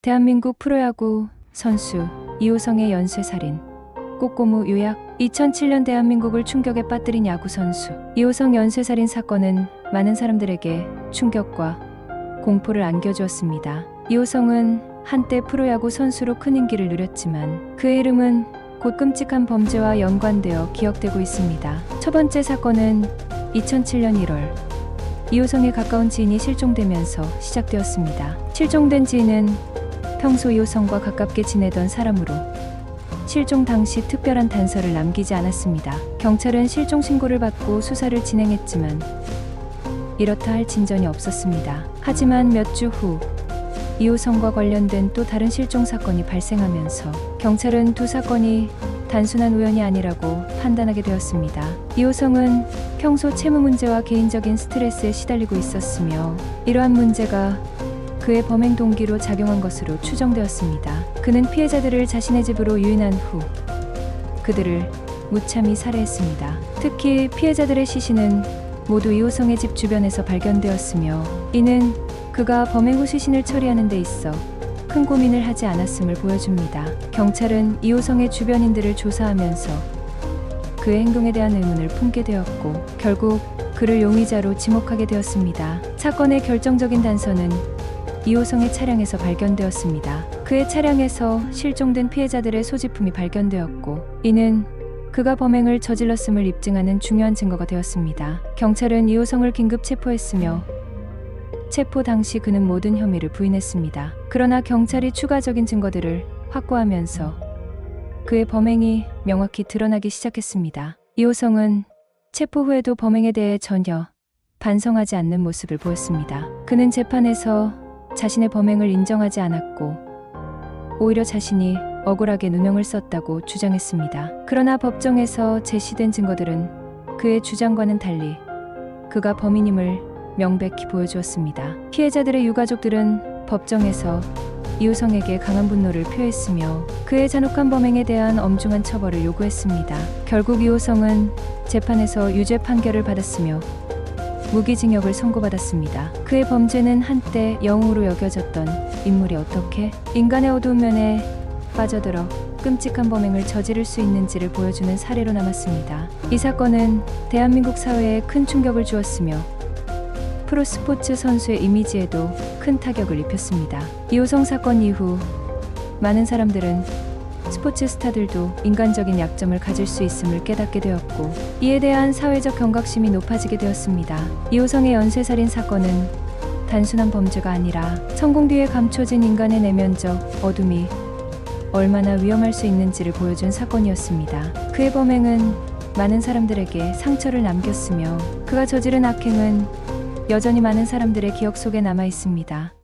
대한민국 프로야구 선수 이호성의 연쇄살인. 꼬꼬무 요약. 2007년 대한민국을 충격에 빠뜨린 야구 선수 이호성 연쇄살인 사건은 많은 사람들에게 충격과 공포를 안겨주었습니다. 이호성은 한때 프로야구 선수로 큰 인기를 누렸지만 그의 이름은 곧 끔찍한 범죄와 연관되어 기억되고 있습니다. 첫 번째 사건은 2007년 1월 이호성의 가까운 지인이 실종되면서 시작되었습니다. 실종된 지인은 평소 이호성과 가깝게 지내던 사람으로 실종 당시 특별한 단서를 남기지 않았습니다. 경찰은 실종 신고를 받고 수사를 진행했지만 이렇다 할 진전이 없었습니다. 하지만 몇 주 후 이호성과 관련된 또 다른 실종 사건이 발생하면서 경찰은 두 사건이 단순한 우연이 아니라고 판단하게 되었습니다. 이호성은 평소 채무 문제와 개인적인 스트레스에 시달리고 있었으며 이러한 문제가 그의 범행 동기로 작용한 것으로 추정되었습니다. 그는 피해자들을 자신의 집으로 유인한 후 그들을 무참히 살해했습니다. 특히 피해자들의 시신은 모두 이호성의 집 주변에서 발견되었으며 이는 그가 범행 후 시신을 처리하는 데 있어 큰 고민을 하지 않았음을 보여줍니다. 경찰은 이호성의 주변인들을 조사하면서 그의 행동에 대한 의문을 품게 되었고 결국 그를 용의자로 지목하게 되었습니다. 사건의 결정적인 단서는 이호성의 차량에서 발견되었습니다. 그의 차량에서 실종된 피해자들의 소지품이 발견되었고 이는 그가 범행을 저질렀음을 입증하는 중요한 증거가 되었습니다. 경찰은 이호성을 긴급 체포했으며 체포 당시 그는 모든 혐의를 부인했습니다. 그러나 경찰이 추가적인 증거들을 확보하면서 그의 범행이 명확히 드러나기 시작했습니다. 이호성은 체포 후에도 범행에 대해 전혀 반성하지 않는 모습을 보였습니다. 그는 재판에서 자신의 범행을 인정하지 않았고 오히려 자신이 억울하게 누명을 썼다고 주장했습니다. 그러나 법정에서 제시된 증거들은 그의 주장과는 달리 그가 범인임을 명백히 보여주었습니다. 피해자들의 유가족들은 법정에서 이호성에게 강한 분노를 표했으며 그의 잔혹한 범행에 대한 엄중한 처벌을 요구했습니다. 결국 이호성은 재판에서 유죄 판결을 받았으며 무기징역을 선고받았습니다. 그의 범죄는 한때 영웅으로 여겨졌던 인물이 어떻게 인간의 어두운 면에 빠져들어 끔찍한 범행을 저지를 수 있는지를 보여주는 사례로 남았습니다. 이 사건은 대한민국 사회에 큰 충격을 주었으며 프로스포츠 선수의 이미지에도 큰 타격을 입혔습니다. 이호성 사건 이후 많은 사람들은 스포츠 스타들도 인간적인 약점을 가질 수 있음을 깨닫게 되었고 이에 대한 사회적 경각심이 높아지게 되었습니다. 이호성의 연쇄살인 사건은 단순한 범죄가 아니라 성공 뒤에 감춰진 인간의 내면적 어둠이 얼마나 위험할 수 있는지를 보여준 사건이었습니다. 그의 범행은 많은 사람들에게 상처를 남겼으며 그가 저지른 악행은 여전히 많은 사람들의 기억 속에 남아 있습니다.